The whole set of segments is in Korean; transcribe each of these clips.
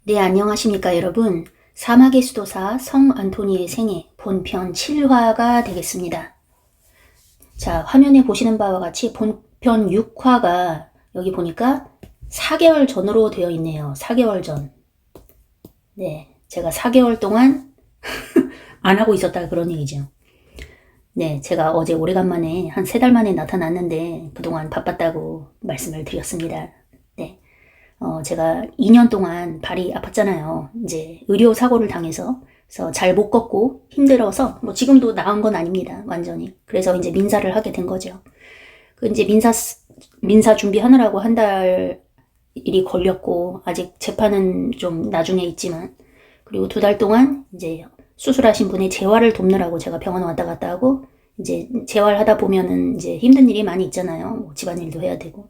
네, 안녕하십니까, 여러분. 사막의 수도사 성 안토니의 생애 본편 7화가 되겠습니다. 자, 화면에 보시는 바와 같이 본편 6화가 여기 보니까 4개월 전으로 되어 있네요. 4개월 전. 네, 제가 4개월 동안 안 하고 있었다 그런 얘기죠. 네, 제가 어제 오래간만에 한 3달 만에 나타났는데 그동안 바빴다고 말씀을 드렸습니다. 네. 제가 2년 동안 발이 아팠잖아요. 이제 의료 사고를 당해서. 그래서 잘 못 걷고 힘들어서, 뭐 지금도 나은 건 아닙니다. 완전히. 그래서 이제 민사를 하게 된 거죠. 그 이제 민사 준비하느라고 한 달 일이 걸렸고, 아직 재판은 좀 나중에 있지만, 그리고 2달 동안 이제 수술하신 분의 재활을 돕느라고 제가 병원 왔다 갔다 하고, 이제 재활하다 보면은 이제 힘든 일이 많이 있잖아요. 뭐 집안일도 해야 되고.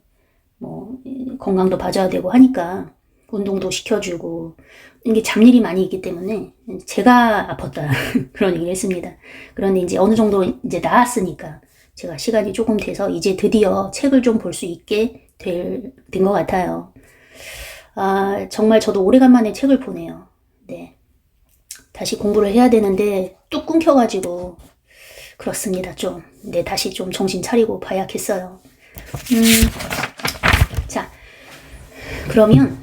뭐 건강도 봐줘야 되고 하니까 운동도 시켜주고 이게 잡일이 많이 있기 때문에 제가 아팠다 그런 얘기를 했습니다. 그런데 이제 어느 정도 이제 나았으니까 제가 시간이 조금 돼서 이제 드디어 책을 좀 볼 수 있게 된 것 같아요. 아, 정말 저도 오래간만에 책을 보네요. 네, 다시 공부를 해야 되는데 뚝 끊겨가지고 그렇습니다. 좀, 네, 다시 좀 정신 차리고 봐야겠어요. 자, 그러면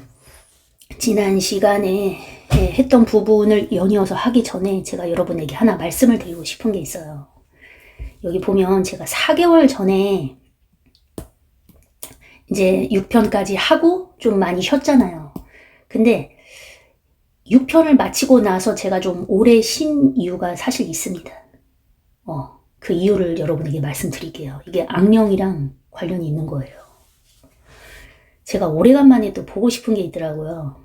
지난 시간에 했던 부분을 연이어서 하기 전에 제가 여러분에게 하나 말씀을 드리고 싶은 게 있어요. 여기 보면 제가 4개월 전에 이제 6편까지 하고 좀 많이 쉬었잖아요. 근데 6편을 마치고 나서 제가 좀 오래 쉰 이유가 사실 있습니다. 그 이유를 여러분에게 말씀드릴게요. 이게 악령이랑 관련이 있는 거예요. 제가 오래간만에 또 보고 싶은 게 있더라고요.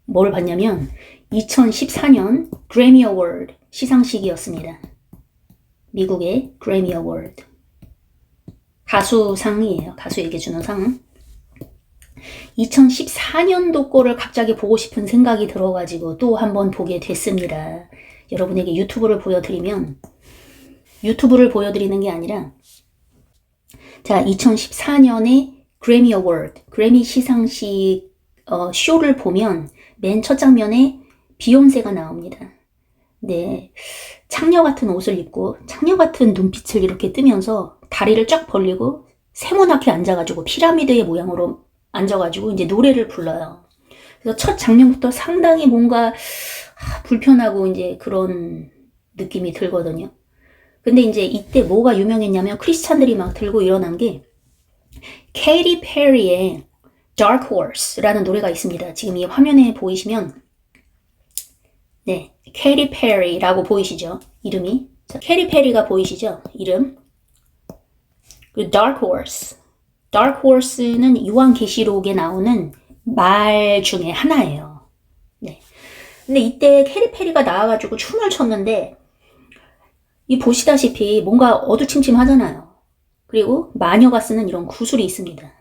뭘 봤냐면 2014년 그래미 어워드 시상식이었습니다. 미국의 그래미 어워드. 가수상이에요. 가수에게 주는 상. 2014년도 거를 갑자기 보고 싶은 생각이 들어가지고 또 한번 보게 됐습니다. 여러분에게 유튜브를 보여드리는 게 아니라 자, 2014년에 그래미 어워드, 그래미 시상식 쇼를 보면 맨 첫 장면에 비욘세가 나옵니다. 네, 창녀 같은 옷을 입고 창녀 같은 눈빛을 이렇게 뜨면서 다리를 쫙 벌리고 세모나게 앉아가지고 피라미드의 모양으로 앉아가지고 이제 노래를 불러요. 그래서 첫 장면부터 상당히 뭔가 불편하고 이제 그런 느낌이 들거든요. 근데 이제 이때 뭐가 유명했냐면 크리스찬들이 막 들고 일어난 게 케이티 페리의 Dark Horse라는 노래가 있습니다. 지금 이 화면에 보이시면 네, 케이티 페리라고 보이시죠? 이름이. 자, 케이티 페리가 보이시죠? 이름. 그 Dark Horse. Dark Horse는 요한계시록에 나오는 말 중에 하나예요. 네. 근데 이때 케이티 페리가 나와가지고 춤을 췄는데 이 보시다시피 뭔가 어두침침하잖아요. 그리고 마녀가 쓰는 이런 구슬이 있습니다.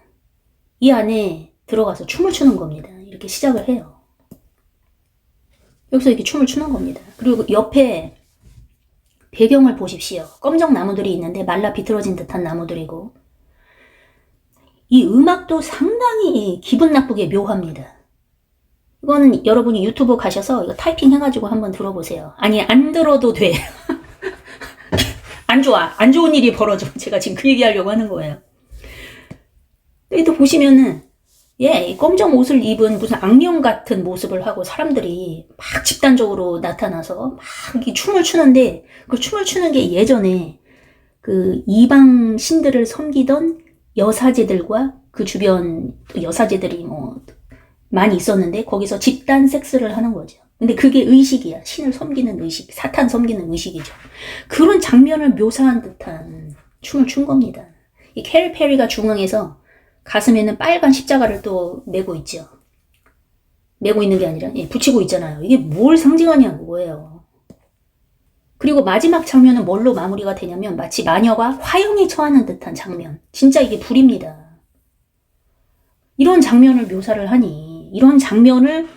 이 안에 들어가서 춤을 추는 겁니다. 이렇게 시작을 해요. 여기서 이렇게 춤을 추는 겁니다. 그리고 옆에 배경을 보십시오. 검정 나무들이 있는데 말라 비틀어진 듯한 나무들이고 이 음악도 상당히 기분 나쁘게 묘합니다. 이거는 여러분이 유튜브 가셔서 이거 타이핑 해가지고 한번 들어보세요. 아니, 안 들어도 돼. 안 좋아. 안 좋은 일이 벌어져. 제가 지금 그 얘기하려고 하는 거예요. 여기 또 보시면은 이 검정 옷을 입은 무슨 악령 같은 모습을 하고 사람들이 막 집단적으로 나타나서 막 춤을 추는데 그 춤을 추는 게 예전에 그 이방 신들을 섬기던 여사제들과 그 주변 여사제들이 뭐 많이 있었는데 거기서 집단 섹스를 하는 거죠. 근데 그게 의식이야. 신을 섬기는 의식, 사탄 섬기는 의식이죠. 그런 장면을 묘사한 듯한 춤을 춘 겁니다. 이 케이티 페리가 중앙에서 가슴에는 빨간 십자가를 또 메고 있죠. 메고 있는 게 아니라 붙이고 있잖아요. 이게 뭘 상징하냐고요. 그리고 마지막 장면은 뭘로 마무리가 되냐면 마치 마녀가 화형에 처하는 듯한 장면. 진짜 이게 불입니다. 이런 장면을 묘사를 하니 이런 장면을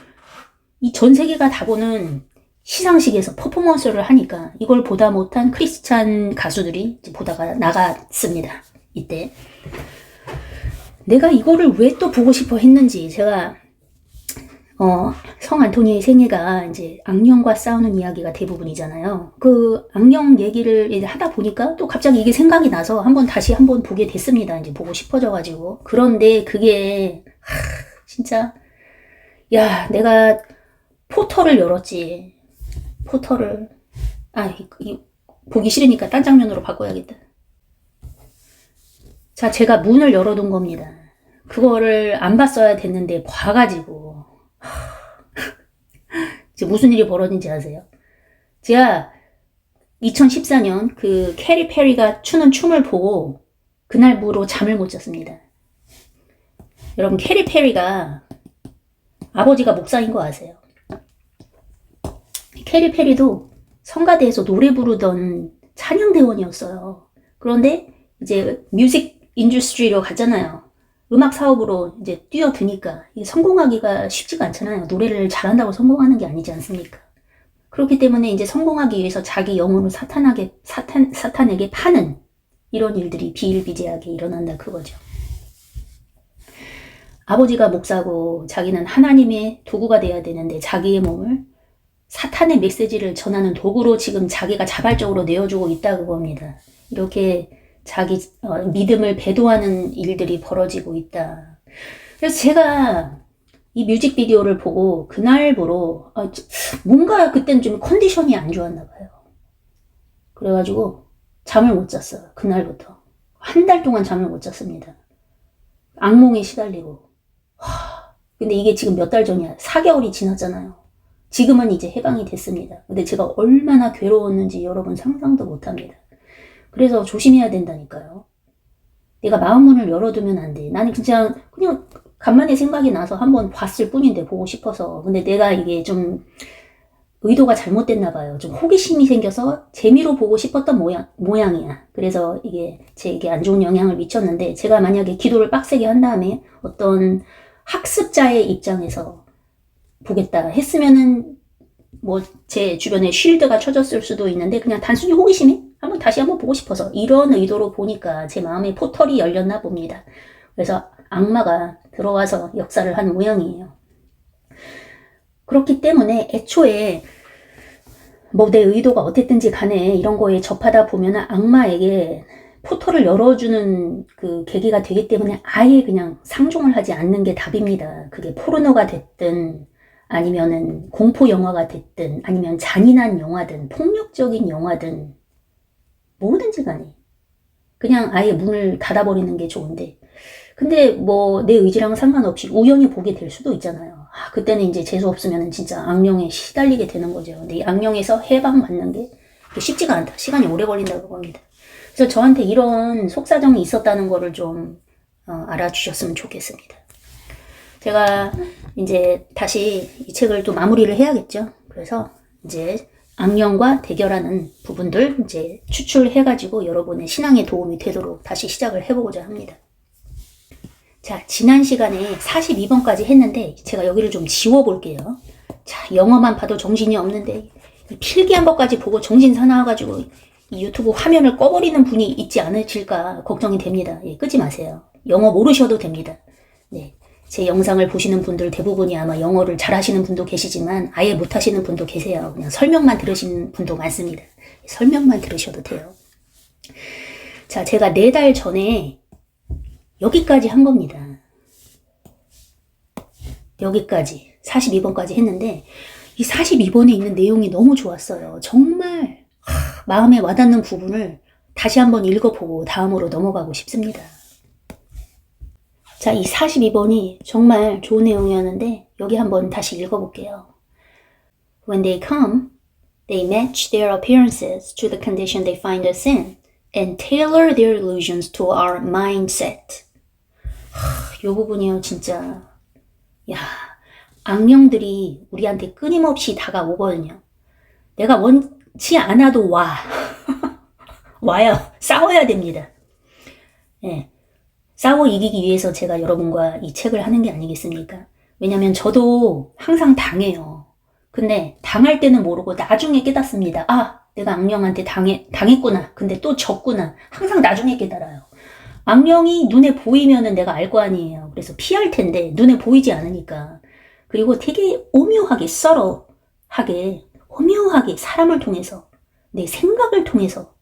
이 전 세계가 다 보는 시상식에서 퍼포먼스를 하니까 이걸 보다 못한 크리스찬 가수들이 보다가 나갔습니다. 이때. 내가 이거를 왜 또 보고 싶어 했는지 제가 성 안토니의 생애가 이제 악령과 싸우는 이야기가 대부분이잖아요. 그 악령 얘기를 이제 하다 보니까 또 갑자기 이게 생각이 나서 다시 한번 보게 됐습니다. 이제 보고 싶어져가지고. 그런데 그게, 진짜, 야, 내가 포털을 열었지. 포털을. 보기 싫으니까 딴 장면으로 바꿔야겠다. 자, 제가 문을 열어둔 겁니다. 그거를 안 봤어야 됐는데 봐가지고 지금 무슨 일이 벌어진지 아세요? 제가 2014년 그 캐리 페리가 추는 춤을 보고 그날부로 잠을 못 잤습니다. 여러분, 캐리 페리가 아버지가 목사인 거 아세요? 캐리 페리도 성가대에서 노래 부르던 찬양대원이었어요. 그런데 이제 뮤직 인더스트리로 갔잖아요. 음악 사업으로 이제 뛰어드니까 이게 성공하기가 쉽지가 않잖아요. 노래를 잘한다고 성공하는 게 아니지 않습니까? 그렇기 때문에 이제 성공하기 위해서 자기 영혼을 사탄에게 파는 이런 일들이 비일비재하게 일어난다 그거죠. 아버지가 목사고 자기는 하나님의 도구가 돼야 되는데 자기의 몸을 사탄의 메시지를 전하는 도구로 지금 자기가 자발적으로 내어주고 있다 그겁니다. 이렇게 자기 믿음을 배도하는 일들이 벌어지고 있다. 그래서 제가 이 뮤직비디오를 보고 그날부로 뭔가 그땐 좀 컨디션이 안 좋았나 봐요. 그래가지고 잠을 못 잤어요. 그날부터. 한 달 동안 잠을 못 잤습니다. 악몽에 시달리고. 근데 이게 지금 몇 달 전이야. 4개월이 지났잖아요. 지금은 이제 해방이 됐습니다. 근데 제가 얼마나 괴로웠는지 여러분 상상도 못합니다. 그래서 조심해야 된다니까요. 내가 마음문을 열어두면 안 돼. 나는 그냥 간만에 생각이 나서 한번 봤을 뿐인데 보고 싶어서. 근데 내가 이게 좀 의도가 잘못됐나 봐요. 좀 호기심이 생겨서 재미로 보고 싶었던 모양이야. 그래서 이게 제게 안 좋은 영향을 미쳤는데 제가 만약에 기도를 빡세게 한 다음에 어떤 학습자의 입장에서 보겠다 했으면은 뭐 제 주변에 쉴드가 쳐졌을 수도 있는데 그냥 단순히 호기심이 다시 한번 보고 싶어서 이런 의도로 보니까 제 마음에 포털이 열렸나 봅니다. 그래서 악마가 들어와서 역사를 한 모양이에요. 그렇기 때문에 애초에 뭐 내 의도가 어땠든지 간에 이런 거에 접하다 보면 악마에게 포털을 열어주는 그 계기가 되기 때문에 아예 그냥 상종을 하지 않는 게 답입니다. 그게 포르노가 됐든 아니면은 공포 영화가 됐든 아니면 잔인한 영화든 폭력적인 영화든 뭐든지 간에 그냥 아예 문을 닫아버리는 게 좋은데 근데 뭐 내 의지랑 상관없이 우연히 보게 될 수도 있잖아요. 그때는 이제 재수 없으면 진짜 악령에 시달리게 되는 거죠. 근데 이 악령에서 해방받는 게 쉽지가 않다. 시간이 오래 걸린다고 봅니다. 그래서 저한테 이런 속사정이 있었다는 거를 좀 알아주셨으면 좋겠습니다. 제가 이제 다시 이 책을 또 마무리를 해야겠죠. 그래서 이제 악령과 대결하는 부분들 이제 추출해가지고 여러분의 신앙에 도움이 되도록 다시 시작을 해보고자 합니다. 자, 지난 시간에 42번까지 했는데 제가 여기를 좀 지워볼게요. 자, 영어만 봐도 정신이 없는데 필기 한 번까지 보고 정신 사나워가지고 이 유튜브 화면을 꺼버리는 분이 있지 않으실까 걱정이 됩니다. 예, 끄지 마세요. 영어 모르셔도 됩니다. 네, 제 영상을 보시는 분들 대부분이 아마 영어를 잘하시는 분도 계시지만 아예 못하시는 분도 계세요. 그냥 설명만 들으시는 분도 많습니다. 설명만 들으셔도 돼요. 자, 제가 4달 전에 여기까지 한 겁니다. 여기까지 42번까지 했는데 이 42번에 있는 내용이 너무 좋았어요. 정말 마음에 와닿는 부분을 다시 한번 읽어보고 다음으로 넘어가고 싶습니다. 자, 이 42번이 정말 좋은 내용이었는데 여기 한번 다시 읽어볼게요. When they come, they match their appearances to the condition they find us in and tailor their illusions to our mindset. 이 부분이요, 진짜. 야, 악령들이 우리한테 끊임없이 다가오거든요. 내가 원치 않아도 와. 와요. 싸워야 됩니다. 예. 싸워 이기기 위해서 제가 여러분과 이 책을 하는 게 아니겠습니까? 왜냐면 저도 항상 당해요. 근데 당할 때는 모르고 나중에 깨닫습니다. 내가 악령한테 당했구나. 근데 또 졌구나. 항상 나중에 깨달아요. 악령이 눈에 보이면은 내가 알 거 아니에요. 그래서 피할 텐데 눈에 보이지 않으니까. 그리고 되게 오묘하게, 오묘하게 사람을 통해서, 내 생각을 통해서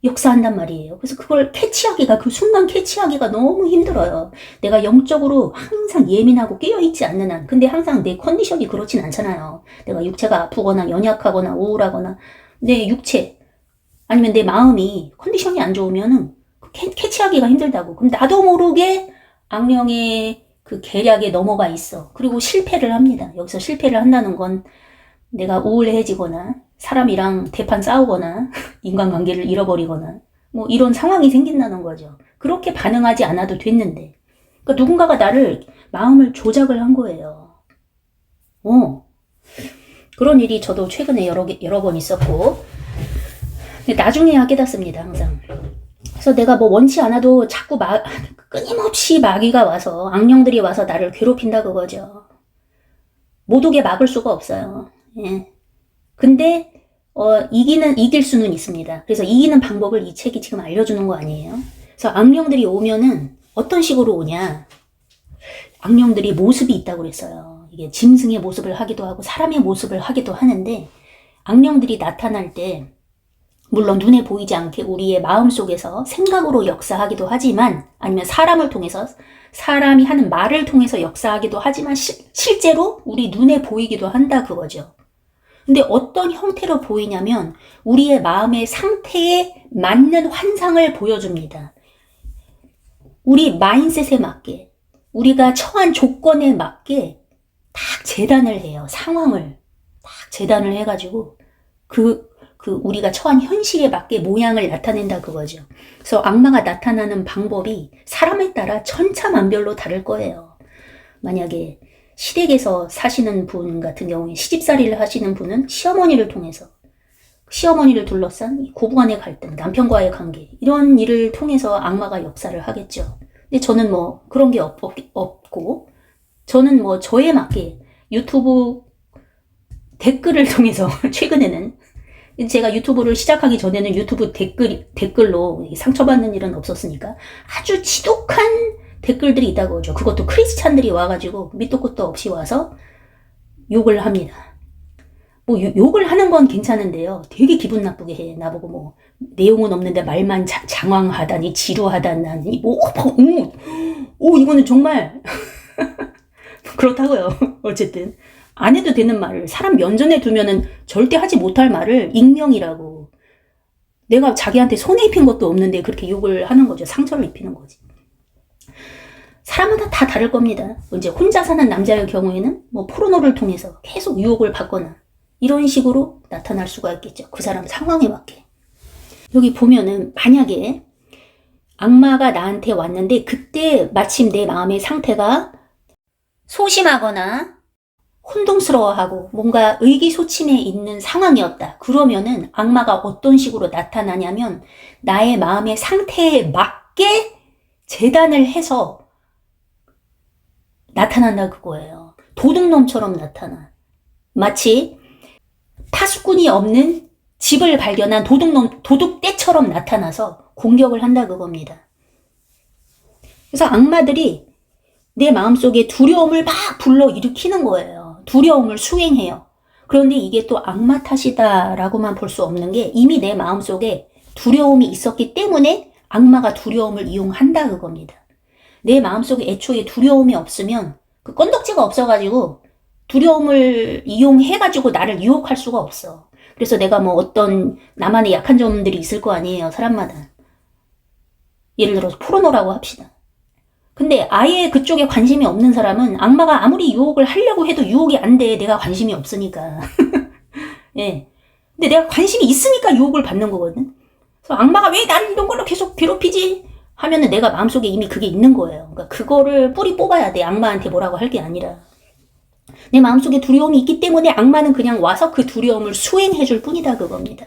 역사한단 말이에요. 그래서 그걸 캐치하기가, 그 순간 캐치하기가 너무 힘들어요. 내가 영적으로 항상 예민하고 깨어있지 않는 한. 근데 항상 내 컨디션이 그렇진 않잖아요. 내가 육체가 아프거나 연약하거나 우울하거나 내 육체 아니면 내 마음이 컨디션이 안 좋으면은 캐치하기가 힘들다고. 그럼 나도 모르게 악령의 그 계략에 넘어가 있어. 그리고 실패를 합니다. 여기서 실패를 한다는 건 내가 우울해지거나 사람이랑 대판 싸우거나 인간관계를 잃어버리거나 뭐 이런 상황이 생긴다는 거죠. 그렇게 반응하지 않아도 됐는데, 그러니까 누군가가 나를 마음을 조작을 한 거예요. 그런 일이 저도 최근에 여러 번 있었고, 근데 나중에야 깨닫습니다. 항상. 그래서 내가 뭐 원치 않아도 자꾸 끊임없이 마귀가 와서, 악령들이 와서 나를 괴롭힌다 그거죠. 못 오게 막을 수가 없어요. 예. 근데 이길 수는 있습니다. 그래서 이기는 방법을 이 책이 지금 알려주는 거 아니에요? 그래서 악령들이 오면은 어떤 식으로 오냐? 악령들이 모습이 있다고 그랬어요. 이게 짐승의 모습을 하기도 하고 사람의 모습을 하기도 하는데, 악령들이 나타날 때 물론 눈에 보이지 않게 우리의 마음속에서 생각으로 역사하기도 하지만, 아니면 사람을 통해서, 사람이 하는 말을 통해서 역사하기도 하지만 실제로 우리 눈에 보이기도 한다 그거죠. 근데 어떤 형태로 보이냐면 우리의 마음의 상태에 맞는 환상을 보여줍니다. 우리 마인셋에 맞게, 우리가 처한 조건에 맞게 딱 재단을 해요. 상황을 딱 재단을 해가지고 우리가 처한 현실에 맞게 모양을 나타낸다 그거죠. 그래서 악마가 나타나는 방법이 사람에 따라 천차만별로 다를 거예요. 만약에 시댁에서 사시는 분 같은 경우에, 시집살이를 하시는 분은 시어머니를 통해서, 시어머니를 둘러싼 고부간의 갈등, 남편과의 관계, 이런 일을 통해서 악마가 역사를 하겠죠. 근데 저는 뭐 그런 게 없고, 저는 뭐 저에 맞게 유튜브 댓글을 통해서 최근에는, 제가 유튜브를 시작하기 전에는 유튜브 댓글로 상처받는 일은 없었으니까 아주 지독한 댓글들이 있다고 하죠. 그것도 크리스찬들이 와가지고 밑도 끝도 없이 와서 욕을 합니다. 뭐 욕을 하는 건 괜찮은데요. 되게 기분 나쁘게 해. 나보고 뭐 내용은 없는데 말만 장황하다니, 지루하다니, 이거는 정말 그렇다고요. 어쨌든 안 해도 되는 말을, 사람 면전에 두면은 절대 하지 못할 말을 익명이라고, 내가 자기한테 손해 입힌 것도 없는데 그렇게 욕을 하는 거죠. 상처를 입히는 거지. 사람마다 다 다를 겁니다. 이제 혼자 사는 남자의 경우에는 뭐 포르노를 통해서 계속 유혹을 받거나 이런 식으로 나타날 수가 있겠죠. 그 사람 상황에 맞게. 여기 보면은 만약에 악마가 나한테 왔는데 그때 마침 내 마음의 상태가 소심하거나 혼동스러워하고 뭔가 의기소침해 있는 상황이었다. 그러면은 악마가 어떤 식으로 나타나냐면 나의 마음의 상태에 맞게 재단을 해서 나타난다 그거예요. 도둑놈처럼 나타나. 마치 파수꾼이 없는 집을 발견한 도둑떼처럼 나타나서 공격을 한다 그겁니다. 그래서 악마들이 내 마음속에 두려움을 막 불러일으키는 거예요. 두려움을 수행해요. 그런데 이게 또 악마 탓이다라고만 볼 수 없는 게, 이미 내 마음속에 두려움이 있었기 때문에 악마가 두려움을 이용한다 그겁니다. 내 마음속에 애초에 두려움이 없으면, 그 건덕지가 없어가지고 두려움을 이용해가지고 나를 유혹할 수가 없어. 그래서 내가 뭐 어떤 나만의 약한 점들이 있을 거 아니에요, 사람마다. 예를 들어서 포르노라고 합시다. 근데 아예 그쪽에 관심이 없는 사람은 악마가 아무리 유혹을 하려고 해도 유혹이 안 돼. 내가 관심이 없으니까. 예. 근데 내가 관심이 있으니까 유혹을 받는 거거든. 그래서 악마가 왜 나를 이런 걸로 계속 괴롭히지? 하면은 내가 마음속에 이미 그게 있는 거예요. 그러니까 그거를 뿌리 뽑아야 돼. 악마한테 뭐라고 할 게 아니라. 내 마음속에 두려움이 있기 때문에 악마는 그냥 와서 그 두려움을 수행해 줄 뿐이다 그겁니다.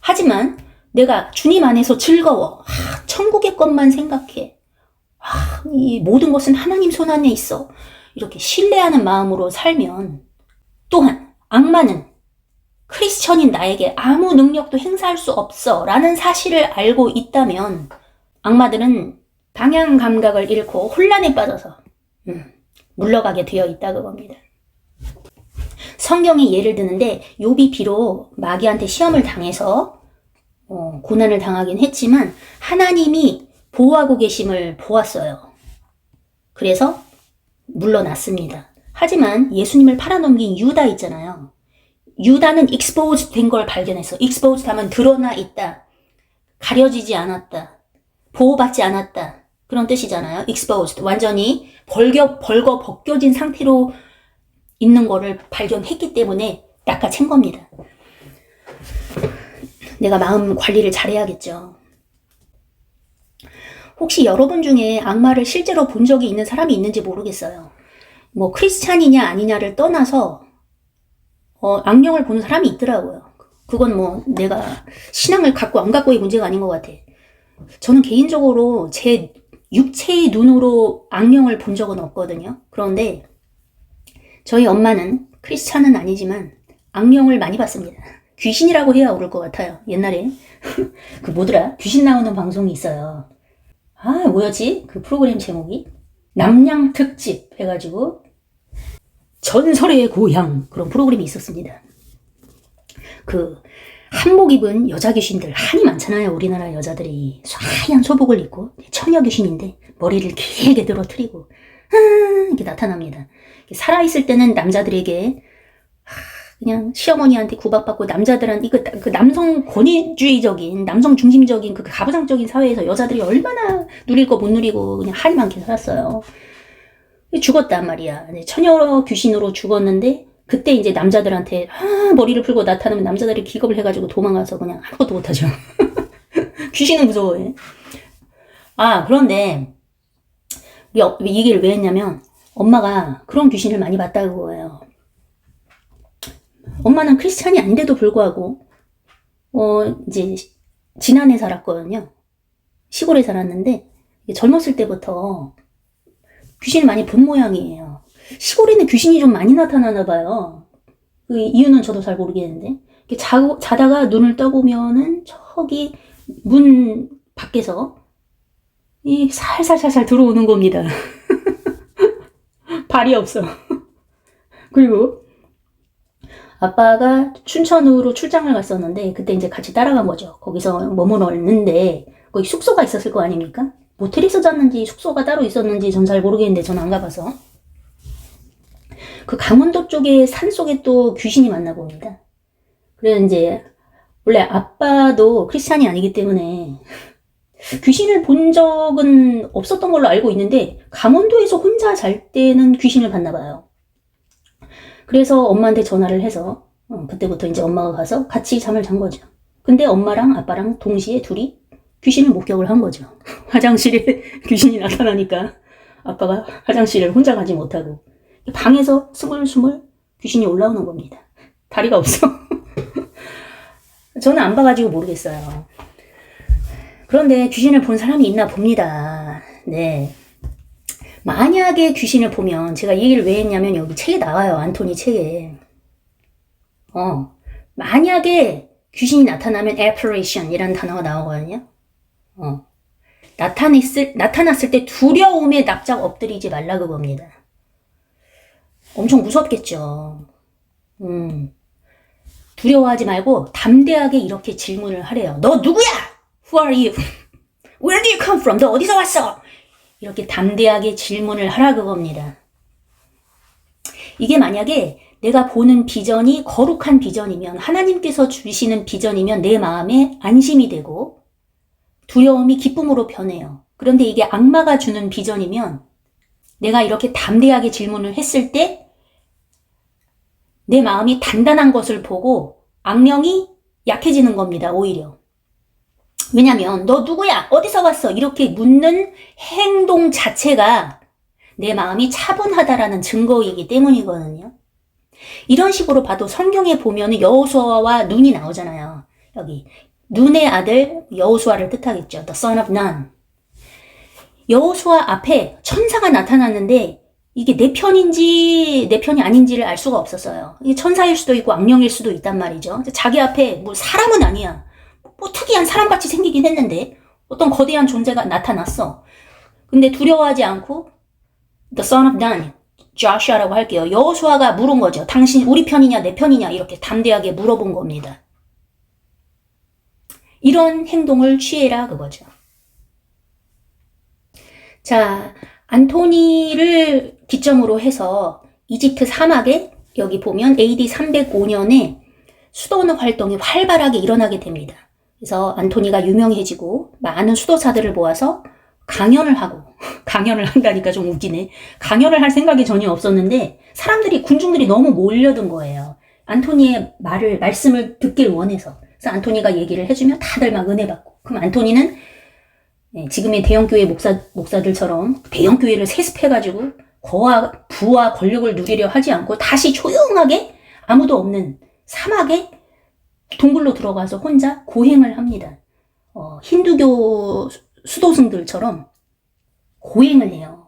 하지만 내가 주님 안에서 즐거워. 천국의 것만 생각해. 이 모든 것은 하나님 손 안에 있어. 이렇게 신뢰하는 마음으로 살면, 또한 악마는 크리스천인 나에게 아무 능력도 행사할 수 없어 라는 사실을 알고 있다면, 악마들은 방향 감각을 잃고 혼란에 빠져서 물러가게 되어 있다 그겁니다. 성경에 예를 드는데 욥이 비록 마귀한테 시험을 당해서 고난을 당하긴 했지만 하나님이 보호하고 계심을 보았어요. 그래서 물러났습니다. 하지만 예수님을 팔아넘긴 유다 있잖아요. 유다는 exposed 된 걸 발견했어. exposed 하면 드러나 있다. 가려지지 않았다. 보호받지 않았다. 그런 뜻이잖아요. exposed. 완전히 벌거 벗겨진 상태로 있는 거를 발견했기 때문에 낚아챈 겁니다. 내가 마음 관리를 잘해야겠죠. 혹시 여러분 중에 악마를 실제로 본 적이 있는 사람이 있는지 모르겠어요. 뭐 크리스찬이냐 아니냐를 떠나서 악령을 보는 사람이 있더라고요. 그건 뭐 내가 신앙을 갖고 안 갖고의 문제가 아닌 것 같아. 저는 개인적으로 제 육체의 눈으로 악령을 본 적은 없거든요. 그런데 저희 엄마는 크리스찬은 아니지만 악령을 많이 봤습니다. 귀신이라고 해야 옳을 것 같아요. 옛날에 그 뭐더라? 귀신 나오는 방송이 있어요. 아 뭐였지? 그 프로그램 제목이 남양 특집 해가지고 전설의 고향 그런 프로그램이 있었습니다. 그 한복 입은 여자 귀신들 한이 많잖아요. 우리나라 여자들이 하얀 소복을 입고 처녀 귀신인데 머리를 길게 들어트리고 이렇게 나타납니다. 살아있을 때는 남자들에게 그냥 시어머니한테 구박받고 남자들한테 그 남성 권위주의적인 남성 중심적인 그 가부장적인 사회에서 여자들이 얼마나 누릴 거 못 누리고 그냥 한이 많게 살았어요. 죽었단 말이야. 처녀 귀신으로 죽었는데 그때 이제 남자들한테 머리를 풀고 나타나면 남자들이 기겁을 해가지고 도망가서 그냥 아무것도 못하죠. 귀신은 무서워해. 그런데 이 얘기를 왜 했냐면 엄마가 그런 귀신을 많이 봤다고 그거예요. 엄마는 크리스찬이 아닌데도 불구하고 이제 진안에 살았거든요. 시골에 살았는데 젊었을 때부터 귀신을 많이 본 모양이에요. 시골에는 귀신이 좀 많이 나타나나 봐요. 그 이유는 저도 잘 모르겠는데 자다가 눈을 떠보면은 저기 문 밖에서 살살살살 들어오는 겁니다. 발이 없어. 그리고 아빠가 춘천으로 출장을 갔었는데 그때 이제 같이 따라간 거죠. 거기서 머물렀는데 거기 숙소가 있었을 거 아닙니까? 모텔에서 잤는지 숙소가 따로 있었는지 전 잘 모르겠는데 전 안 가봐서 그 강원도 쪽에 산속에 또 귀신이 많나 봅니다. 그래서 이제 원래 아빠도 크리스찬이 아니기 때문에 귀신을 본 적은 없었던 걸로 알고 있는데 강원도에서 혼자 잘 때는 귀신을 봤나 봐요. 그래서 엄마한테 전화를 해서 그때부터 이제 엄마가 가서 같이 잠을 잔 거죠. 근데 엄마랑 아빠랑 동시에 둘이 귀신을 목격을 한 거죠. 화장실에 귀신이 나타나니까 아빠가 화장실을 혼자 가지 못하고 방에서 스물스물 귀신이 올라오는 겁니다. 다리가 없어. 저는 안 봐가지고 모르겠어요. 그런데 귀신을 본 사람이 있나 봅니다. 네. 만약에 귀신을 보면 제가 이 얘기를 왜 했냐면 여기 책에 나와요. 안토니 책에. 만약에 귀신이 나타나면 apparition 이라는 단어가 나오거든요. 나타났을 때 두려움에 납작 엎드리지 말라 그겁니다. 엄청 무섭겠죠. 두려워하지 말고 담대하게 이렇게 질문을 하래요. 너 누구야? Who are you? Where do you come from? 너 어디서 왔어? 이렇게 담대하게 질문을 하라 그겁니다. 이게 만약에 내가 보는 비전이 거룩한 비전이면 하나님께서 주시는 비전이면 내 마음에 안심이 되고 두려움이 기쁨으로 변해요. 그런데 이게 악마가 주는 비전이면 내가 이렇게 담대하게 질문을 했을 때 내 마음이 단단한 것을 보고 악령이 약해지는 겁니다. 오히려. 왜냐면 너 누구야? 어디서 왔어? 이렇게 묻는 행동 자체가 내 마음이 차분하다라는 증거이기 때문이거든요. 이런 식으로 봐도 성경에 보면 여호수아와 눈이 나오잖아요. 여기 눈의 아들 여호수아를 뜻하겠죠. The son of nun. 여호수아 앞에 천사가 나타났는데 이게 내 편인지 내 편이 아닌지를 알 수가 없었어요. 이게 천사일 수도 있고 악령일 수도 있단 말이죠. 자기 앞에 뭐 사람은 아니야. 뭐 특이한 사람같이 생기긴 했는데 어떤 거대한 존재가 나타났어. 근데 두려워하지 않고 The son of nun, 조슈아라고 할게요. 여호수아가 물은 거죠. 당신 우리 편이냐 내 편이냐 이렇게 담대하게 물어본 겁니다. 이런 행동을 취해라 그거죠. 자, 안토니를 기점으로 해서 이집트 사막에 여기 보면 AD 305년에 수도원 활동이 활발하게 일어나게 됩니다. 그래서 안토니가 유명해지고 많은 수도사들을 모아서 강연을 하고 강연을 한다니까 좀 웃기네. 강연을 할 생각이 전혀 없었는데 사람들이 군중들이 너무 몰려든 거예요. 안토니의 말씀을 듣길 원해서. 그래서 안토니가 얘기를 해주면 다들 막 은혜 받고. 그럼 안토니는 지금의 대형교회 목사들처럼 대형교회를 세습해가지고 부와 권력을 누리려 하지 않고 다시 조용하게 아무도 없는 사막에 동굴로 들어가서 혼자 고행을 합니다. 힌두교 수도승들처럼 고행을 해요.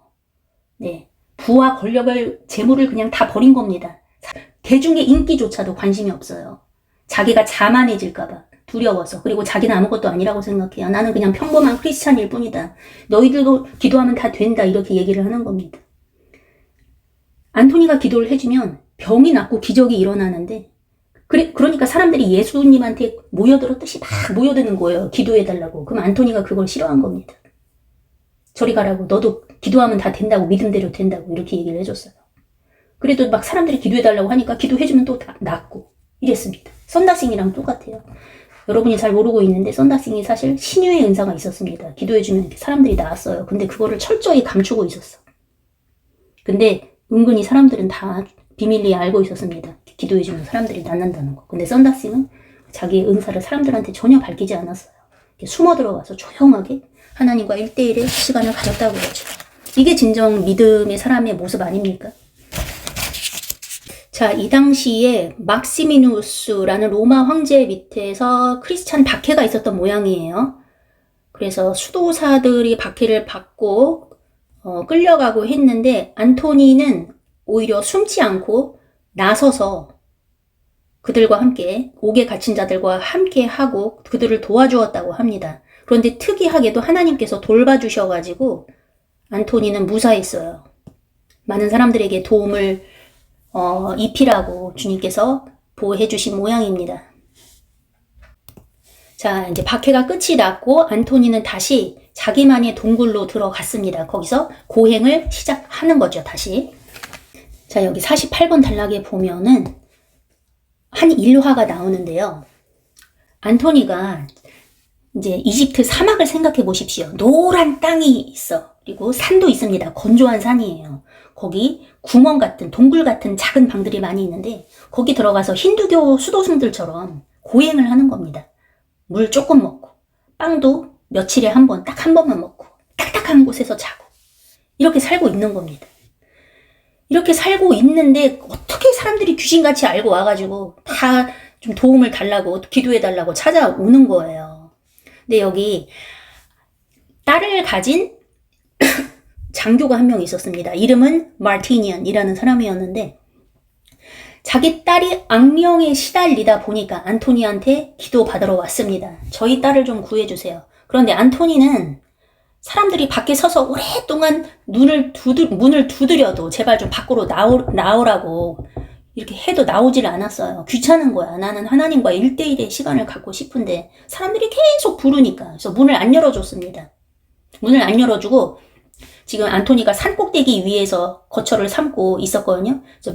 네, 부와 권력을, 재물을 그냥 다 버린 겁니다. 대중의 인기조차도 관심이 없어요. 자기가 자만해질까봐 두려워서. 그리고 자기는 아무것도 아니라고 생각해요. 나는 그냥 평범한 크리스찬일 뿐이다. 너희들도 기도하면 다 된다. 이렇게 얘기를 하는 겁니다. 안토니가 기도를 해주면 병이 낫고 기적이 일어나는데 그러니까 사람들이 예수님한테 모여들었듯이 막 모여드는 거예요. 기도해달라고. 그럼 안토니가 그걸 싫어한 겁니다. 저리 가라고. 너도 기도하면 다 된다고. 믿음대로 된다고. 이렇게 얘기를 해줬어요. 그래도 막 사람들이 기도해달라고 하니까 기도해주면 또 다 낫고 이랬습니다. 썬다싱이랑 똑같아요. 여러분이 잘 모르고 있는데 썬다싱이 사실 신유의 은사가 있었습니다. 기도해주면 사람들이 나았어요. 근데 그거를 철저히 감추고 있었어. 근데 은근히 사람들은 다 비밀리에 알고 있었습니다. 기도해주면 사람들이 낫는다는 거. 근데 썬다싱은 자기의 은사를 사람들한테 전혀 밝히지 않았어요. 숨어 들어가서 조용하게 하나님과 1대1의 시간을 가졌다고 그러죠. 이게 진정 믿음의 사람의 모습 아닙니까? 자, 이 당시에 막시미누스라는 로마 황제 밑에서 크리스찬 박해가 있었던 모양이에요. 그래서 수도사들이 박해를 받고 끌려가고 했는데 안토니는 오히려 숨지 않고 나서서 그들과 함께 옥에 갇힌 자들과 함께 하고 그들을 도와주었다고 합니다. 그런데 특이하게도 하나님께서 돌봐주셔가지고 안토니는 무사했어요. 많은 사람들에게 도움을 입히라고 주님께서 보호해 주신 모양입니다. 자, 이제 박해가 끝이 났고 안토니는 다시 자기만의 동굴로 들어갔습니다. 거기서 고행을 시작하는 거죠, 다시. 자, 여기 48번 단락에 보면은 한 일화가 나오는데요. 안토니가 이제 이집트 사막을 생각해 보십시오. 노란 땅이 있어. 그리고 산도 있습니다. 건조한 산이에요. 거기 구멍 같은, 동굴 같은 작은 방들이 많이 있는데 거기 들어가서 힌두교 수도승들처럼 고행을 하는 겁니다. 물 조금 먹고 빵도 며칠에 한 번, 딱 한 번만 먹고 딱딱한 곳에서 자고 이렇게 살고 있는 겁니다. 이렇게 살고 있는데 어떻게 사람들이 귀신같이 알고 와가지고 다 좀 도움을 달라고 기도해달라고 찾아오는 거예요. 근데 여기 딸을 가진 장교가 한 명 있었습니다. 이름은 마르티니안이라는 사람이었는데 자기 딸이 악령에 시달리다 보니까 안토니한테 기도 받으러 왔습니다. 저희 딸을 좀 구해주세요. 그런데 안토니는 사람들이 밖에 서서 오랫동안 문을 두드려도 제발 좀 밖으로 나오라고 이렇게 해도 나오질 않았어요. 귀찮은 거야. 나는 하나님과 1대1의 시간을 갖고 싶은데 사람들이 계속 부르니까. 그래서 문을 안 열어줬습니다. 문을 안 열어주고 지금 안토니가 산꼭대기 위에서 거처를 삼고 있었거든요. 그래서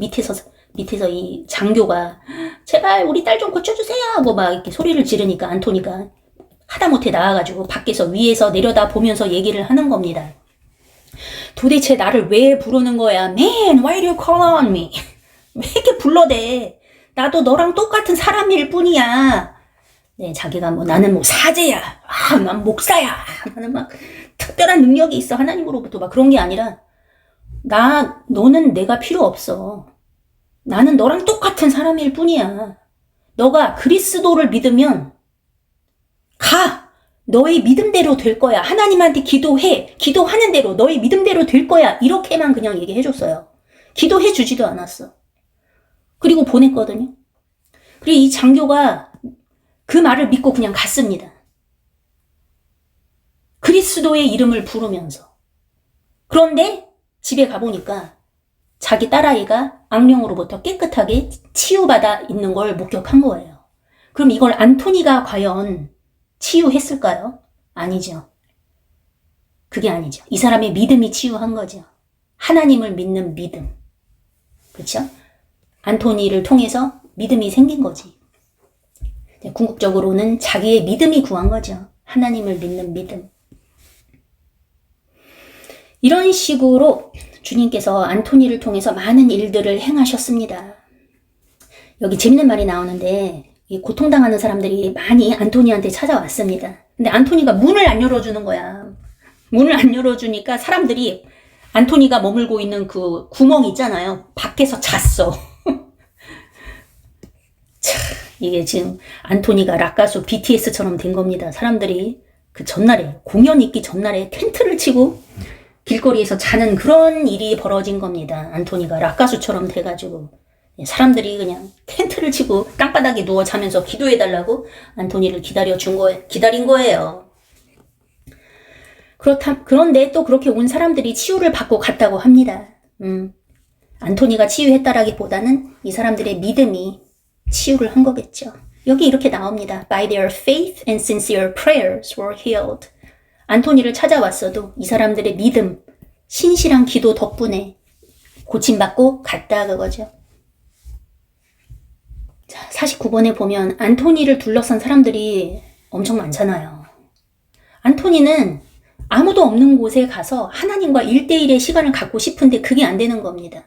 밑에서 이 장교가 제발 우리 딸 좀 고쳐주세요 하고 막 이렇게 소리를 지르니까 안토니가 하다못해 나와가지고 밖에서 위에서 내려다 보면서 얘기를 하는 겁니다. 도대체 나를 왜 부르는 거야? Man, why do you call on me? 왜 이렇게 불러대? 나도 너랑 똑같은 사람일 뿐이야. 네, 자기가 나는 사제야. 난 목사야. 나는 막 특별한 능력이 있어. 하나님으로부터 막 그런 게 아니라 너는 내가 필요 없어. 나는 너랑 똑같은 사람일 뿐이야. 너가 그리스도를 믿으면 가! 너의 믿음대로 될 거야. 하나님한테 기도해. 기도하는 대로 너의 믿음대로 될 거야. 이렇게만 그냥 얘기해줬어요. 기도해 주지도 않았어. 그리고 보냈거든요. 그리고 이 장교가 그 말을 믿고 그냥 갔습니다. 그리스도의 이름을 부르면서. 그런데 집에 가보니까 자기 딸아이가 악령으로부터 깨끗하게 치유받아 있는 걸 목격한 거예요. 그럼 이걸 안토니가 과연 치유했을까요? 아니죠. 그게 아니죠. 이 사람의 믿음이 치유한 거죠. 하나님을 믿는 믿음. 그렇죠? 안토니를 통해서 믿음이 생긴 거지. 궁극적으로는 자기의 믿음이 구한 거죠. 하나님을 믿는 믿음. 이런 식으로 주님께서 안토니를 통해서 많은 일들을 행하셨습니다. 여기 재밌는 말이 나오는데 이 고통당하는 사람들이 많이 안토니한테 찾아왔습니다. 근데 안토니가 문을 안 열어주는 거야. 문을 안 열어주니까 사람들이 안토니가 머물고 있는 그 구멍 있잖아요. 밖에서 잤어. 참, 이게 지금 안토니가 락가수 BTS처럼 된 겁니다. 사람들이 그 전날에, 공연 있기 전날에 텐트를 치고 길거리에서 자는 그런 일이 벌어진 겁니다. 안토니가 락가수처럼 돼가지고 사람들이 그냥 텐트를 치고 땅바닥에 누워 자면서 기도해달라고 안토니를 기다린 거예요. 그런데 또 그렇게 온 사람들이 치유를 받고 갔다고 합니다. 안토니가 치유했다라기보다는 이 사람들의 믿음이 치유를 한 거겠죠. 여기 이렇게 나옵니다. By their faith and sincere prayers were healed. 안토니를 찾아왔어도 이 사람들의 믿음, 신실한 기도 덕분에 고침받고 갔다 그거죠. 자, 49번에 보면 안토니를 둘러싼 사람들이 엄청 많잖아요. 안토니는 아무도 없는 곳에 가서 하나님과 1대1의 시간을 갖고 싶은데 그게 안 되는 겁니다.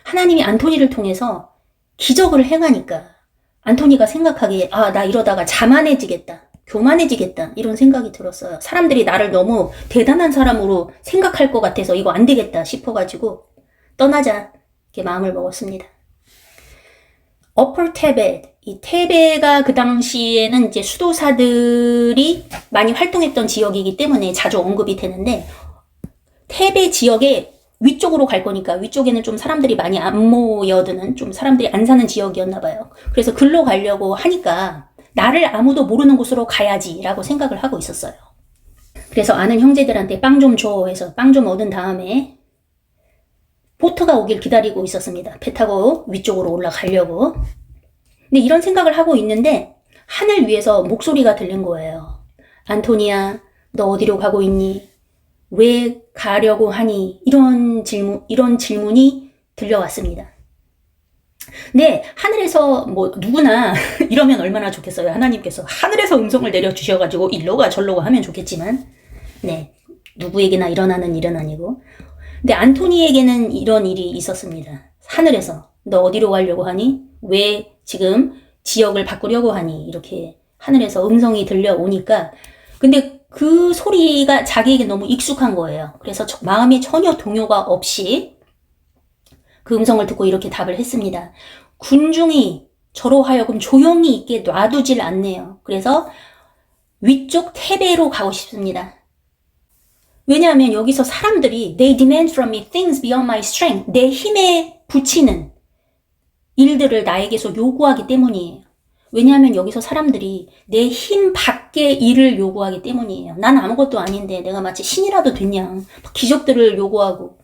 하나님이 안토니를 통해서 기적을 행하니까 안토니가 생각하기에 나 이러다가 자만해지겠다. 교만해지겠다. 이런 생각이 들었어요. 사람들이 나를 너무 대단한 사람으로 생각할 것 같아서 이거 안 되겠다 싶어가지고 떠나자. 이렇게 마음을 먹었습니다. Upper Tibet, 이 테베가 그 당시에는 이제 수도사들이 많이 활동했던 지역이기 때문에 자주 언급이 되는데 테베 지역의 위쪽으로 갈 거니까 위쪽에는 좀 사람들이 많이 안 모여드는 좀 사람들이 안 사는 지역이었나 봐요. 그래서 글로 가려고 하니까 나를 아무도 모르는 곳으로 가야지라고 생각을 하고 있었어요. 그래서 아는 형제들한테 빵 좀 줘 해서 빵 좀 얻은 다음에 보트가 오길 기다리고 있었습니다. 배 타고 위쪽으로 올라가려고. 근데 이런 생각을 하고 있는데 하늘 위에서 목소리가 들린 거예요. 안토니야, 너 어디로 가고 있니? 왜 가려고 하니? 이런 질문이 들려왔습니다. 네, 하늘에서 누구나 이러면 얼마나 좋겠어요. 하나님께서 하늘에서 음성을 내려주셔가지고 일로 가 절로 가 하면 좋겠지만 네, 누구에게나 일어나는 일은 아니고 근데 안토니에게는 이런 일이 있었습니다. 하늘에서 너 어디로 가려고 하니? 왜 지금 지역을 바꾸려고 하니? 이렇게 하늘에서 음성이 들려오니까 근데 그 소리가 자기에게 너무 익숙한 거예요. 그래서 마음에 전혀 동요가 없이 그 음성을 듣고 이렇게 답을 했습니다. 군중이 저로 하여금 조용히 있게 놔두질 않네요. 그래서 위쪽 테베로 가고 싶습니다. 왜냐하면 여기서 사람들이 They demand from me things beyond my strength. 내 힘에 부치는 일들을 나에게서 요구하기 때문이에요. 왜냐하면 여기서 사람들이 내 힘 밖의 일을 요구하기 때문이에요. 난 아무것도 아닌데 내가 마치 신이라도 됐냐. 기적들을 요구하고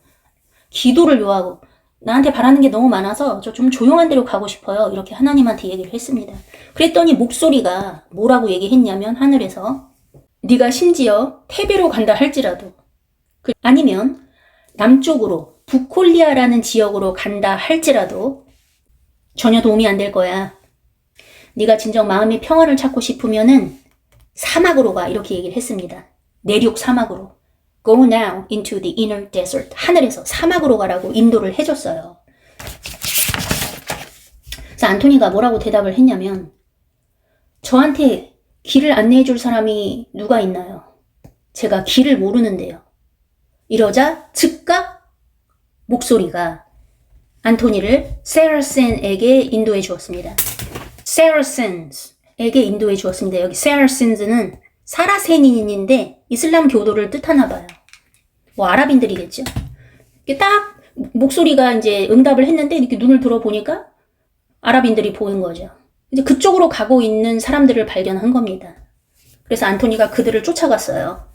기도를 요구하고 나한테 바라는 게 너무 많아서 저 좀 조용한 데로 가고 싶어요. 이렇게 하나님한테 얘기를 했습니다. 그랬더니 목소리가 뭐라고 얘기했냐면 하늘에서 네가 심지어 테베로 간다 할지라도 아니면 남쪽으로 부콜리아라는 지역으로 간다 할지라도 전혀 도움이 안 될 거야. 네가 진정 마음의 평화를 찾고 싶으면은 사막으로 가 이렇게 얘기를 했습니다. 내륙 사막으로. Go now into the inner desert. 하늘에서 사막으로 가라고 인도를 해줬어요. 그래서 안토니가 뭐라고 대답을 했냐면 저한테 길을 안내해 줄 사람이 누가 있나요? 제가 길을 모르는데요. 이러자 즉각 목소리가 안토니를 세라센에게 인도해 주었습니다. 세라센에게 인도해 주었습니다. 여기 세라센즈는 사라세닌인데 이슬람 교도를 뜻하나 봐요. 아랍인들이겠죠. 딱 목소리가 이제 응답을 했는데 이렇게 눈을 들어보니까 아랍인들이 보인 거죠. 이제 그쪽으로 가고 있는 사람들을 발견한 겁니다. 그래서 안토니가 그들을 쫓아갔어요.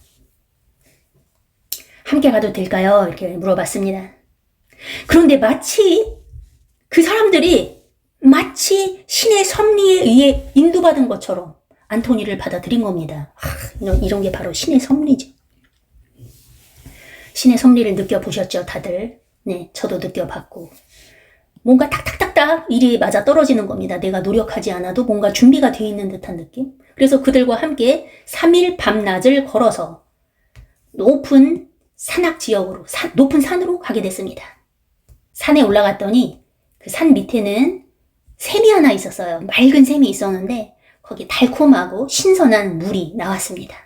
함께 가도 될까요? 이렇게 물어봤습니다. 그런데 마치 그 사람들이 마치 신의 섭리에 의해 인도받은 것처럼 안토니를 받아들인 겁니다. 이런 게 바로 신의 섭리죠. 신의 섭리를 느껴보셨죠, 다들? 네, 저도 느껴봤고. 뭔가 탁탁탁탁 일이 맞아 떨어지는 겁니다. 내가 노력하지 않아도 뭔가 준비가 되어 있는 듯한 느낌? 그래서 그들과 함께 3일 밤낮을 걸어서 높은 산악 지역으로, 높은 산으로 가게 됐습니다. 산에 올라갔더니 그 산 밑에는 샘이 하나 있었어요. 맑은 샘이 있었는데 거기 달콤하고 신선한 물이 나왔습니다.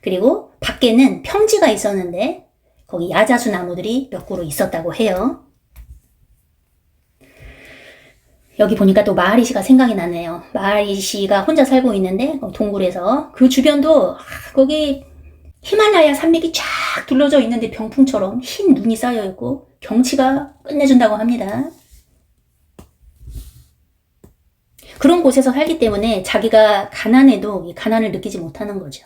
그리고 밖에는 평지가 있었는데 거기 야자수 나무들이 몇 그루 있었다고 해요. 여기 보니까 또 마하리시가 생각이 나네요. 마하리시가 혼자 살고 있는데 동굴에서 그 주변도 거기 히말라야 산맥이 쫙 둘러져 있는데 병풍처럼 흰 눈이 쌓여 있고 경치가 끝내준다고 합니다. 그런 곳에서 살기 때문에 자기가 가난해도 이 가난을 느끼지 못하는 거죠.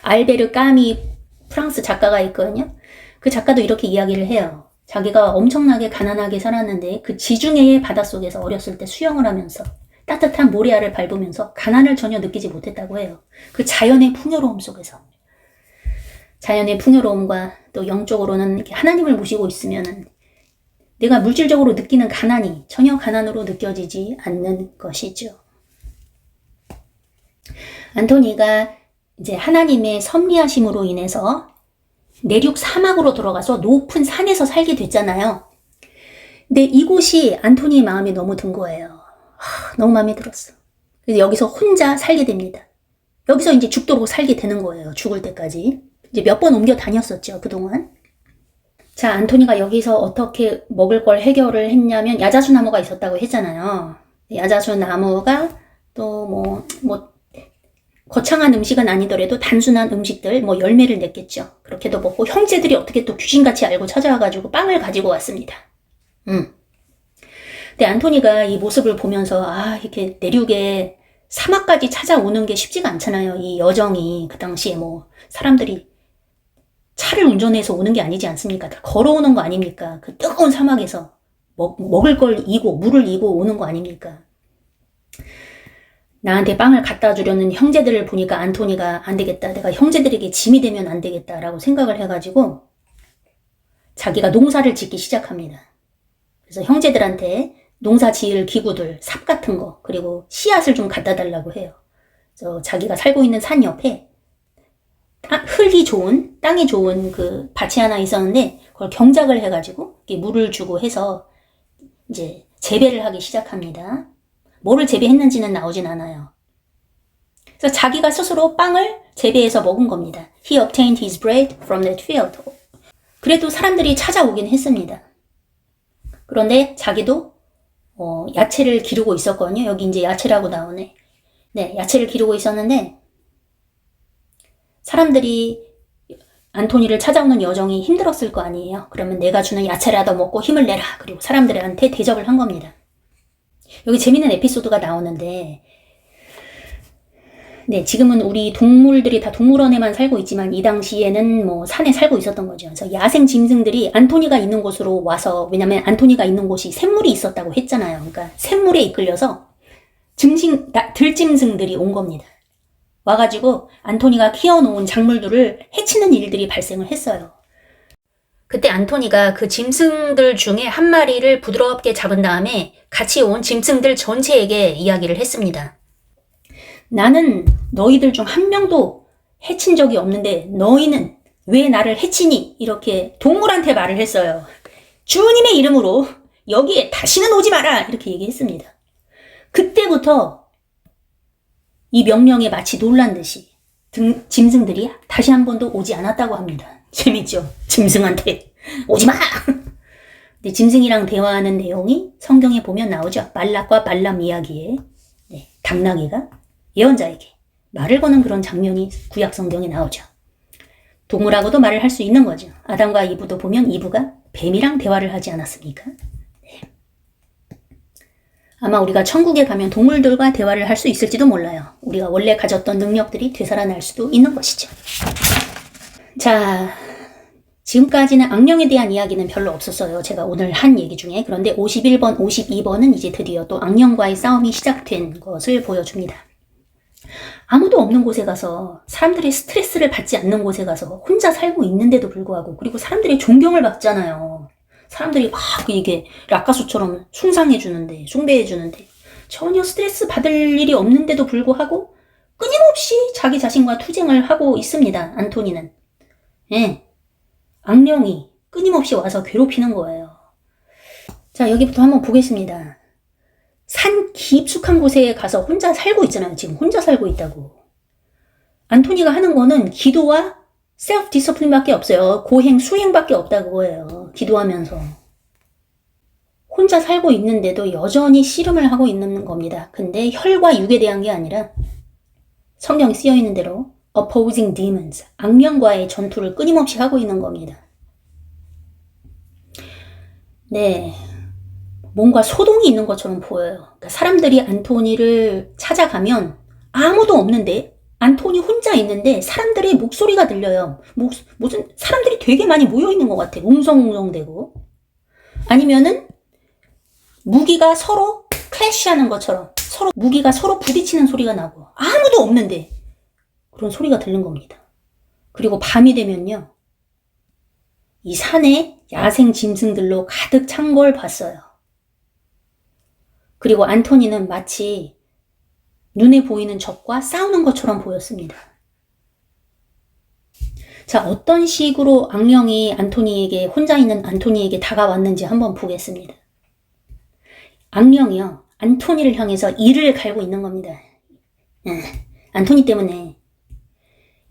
알베르 까미 프랑스 작가가 있거든요. 그 작가도 이렇게 이야기를 해요. 자기가 엄청나게 가난하게 살았는데 그 지중해의 바닷속에서 어렸을 때 수영을 하면서 따뜻한 모래알을 밟으면서 가난을 전혀 느끼지 못했다고 해요. 그 자연의 풍요로움 속에서. 자연의 풍요로움과 또 영적으로는 이렇게 하나님을 모시고 있으면은 내가 물질적으로 느끼는 가난이 전혀 가난으로 느껴지지 않는 것이죠. 안토니가 이제 하나님의 섭리하심으로 인해서 내륙 사막으로 들어가서 높은 산에서 살게 됐잖아요. 근데 이곳이 안토니의 마음에 너무 든 거예요. 너무 마음에 들었어. 그래서 여기서 혼자 살게 됩니다. 여기서 이제 죽도록 살게 되는 거예요. 죽을 때까지. 이제 몇 번 옮겨 다녔었죠, 그동안. 자, 안토니가 여기서 어떻게 먹을 걸 해결을 했냐면 야자수 나무가 있었다고 했잖아요. 야자수 나무가 또 거창한 음식은 아니더라도 단순한 음식들, 열매를 냈겠죠. 그렇게도 먹고 형제들이 어떻게 또 귀신같이 알고 찾아와가지고 빵을 가지고 왔습니다. 근데 안토니가 이 모습을 보면서 이렇게 내륙에 사막까지 찾아오는 게 쉽지가 않잖아요. 이 여정이 그 당시에 사람들이 차를 운전해서 오는 게 아니지 않습니까? 다 걸어오는 거 아닙니까? 그 뜨거운 사막에서 먹을 걸 이고 물을 이고 오는 거 아닙니까? 나한테 빵을 갖다 주려는 형제들을 보니까 안토니가 안 되겠다. 내가 형제들에게 짐이 되면 안 되겠다라고 생각을 해가지고 자기가 농사를 짓기 시작합니다. 그래서 형제들한테 농사 지을 기구들, 삽 같은 거, 그리고 씨앗을 좀 갖다 달라고 해요. 그래서 자기가 살고 있는 산 옆에 흙이 좋은, 땅이 좋은 그 밭이 하나 있었는데 그걸 경작을 해가지고 물을 주고 해서 이제 재배를 하기 시작합니다. 뭐를 재배했는지는 나오진 않아요. 그래서 자기가 스스로 빵을 재배해서 먹은 겁니다. He obtained his bread from that field. 그래도 사람들이 찾아오긴 했습니다. 그런데 자기도 야채를 기르고 있었거든요. 여기 이제 야채라고 나오네. 네, 야채를 기르고 있었는데 사람들이 안토니를 찾아오는 여정이 힘들었을 거 아니에요. 그러면 내가 주는 야채라도 먹고 힘을 내라. 그리고 사람들한테 대접을 한 겁니다. 여기 재밌는 에피소드가 나오는데 네, 지금은 우리 동물들이 다 동물원에만 살고 있지만 이 당시에는 산에 살고 있었던 거죠. 그래서 야생 짐승들이 안토니가 있는 곳으로 와서, 왜냐면 안토니가 있는 곳이 샘물이 있었다고 했잖아요. 그러니까 샘물에 이끌려서 들짐승들이 온 겁니다. 와가지고 안토니가 키워놓은 작물들을 해치는 일들이 발생을 했어요. 그때 안토니가 그 짐승들 중에 한 마리를 부드럽게 잡은 다음에 같이 온 짐승들 전체에게 이야기를 했습니다. 나는 너희들 중 한 명도 해친 적이 없는데 너희는 왜 나를 해치니? 이렇게 동물한테 말을 했어요. 주님의 이름으로 여기에 다시는 오지 마라! 이렇게 얘기했습니다. 그때부터 이 명령에 마치 놀란 듯이 짐승들이 다시 한 번도 오지 않았다고 합니다. 재밌죠? 짐승한테 오지 마! 근데 짐승이랑 대화하는 내용이 성경에 보면 나오죠. 발락과 발람 이야기에 당나귀가 예언자에게 말을 거는 그런 장면이 구약 성경에 나오죠. 동물하고도 말을 할 수 있는 거죠. 아담과 이브도 보면 이브가 뱀이랑 대화를 하지 않았습니까? 네. 아마 우리가 천국에 가면 동물들과 대화를 할 수 있을지도 몰라요. 우리가 원래 가졌던 능력들이 되살아날 수도 있는 것이죠. 자, 지금까지는 악령에 대한 이야기는 별로 없었어요. 제가 오늘 한 얘기 중에. 그런데 51번, 52번은 이제 드디어 또 악령과의 싸움이 시작된 것을 보여줍니다. 아무도 없는 곳에 가서, 사람들의 스트레스를 받지 않는 곳에 가서 혼자 살고 있는데도 불구하고, 그리고 사람들의 존경을 받잖아요. 사람들이 막 이게 라카수처럼 숭상해주는데, 숭배해주는데, 전혀 스트레스 받을 일이 없는데도 불구하고 끊임없이 자기 자신과 투쟁을 하고 있습니다. 안토니는. 예. 악령이 끊임없이 와서 괴롭히는 거예요. 자, 여기부터 한번 보겠습니다. 산 깊숙한 곳에 가서 혼자 살고 있잖아요. 지금 혼자 살고 있다고. 안토니가 하는 거는 기도와 셀프 디서플린밖에 없어요. 고행, 수행밖에 없다고 거예요. 기도하면서. 혼자 살고 있는데도 여전히 씨름을 하고 있는 겁니다. 근데 혈과 육에 대한 게 아니라 성경에 쓰여 있는 대로 opposing demons, 악령과의 전투를 끊임없이 하고 있는 겁니다. 네, 뭔가 소동이 있는 것처럼 보여요. 그러니까 사람들이 안토니를 찾아가면 아무도 없는데 안토니 혼자 있는데 사람들의 목소리가 들려요. 무슨 사람들이 되게 많이 모여있는 것 같아. 웅성웅성대고. 아니면은 무기가 서로 클래시하는 것처럼 무기가 서로 부딪히는 소리가 나고 아무도 없는데 그런 소리가 들린 겁니다. 그리고 밤이 되면요. 이 산에 야생 짐승들로 가득 찬 걸 봤어요. 그리고 안토니는 마치 눈에 보이는 적과 싸우는 것처럼 보였습니다. 자, 어떤 식으로 악령이 안토니에게, 혼자 있는 안토니에게 다가왔는지 한번 보겠습니다. 악령이요, 안토니를 향해서 이를 갈고 있는 겁니다. 안토니 때문에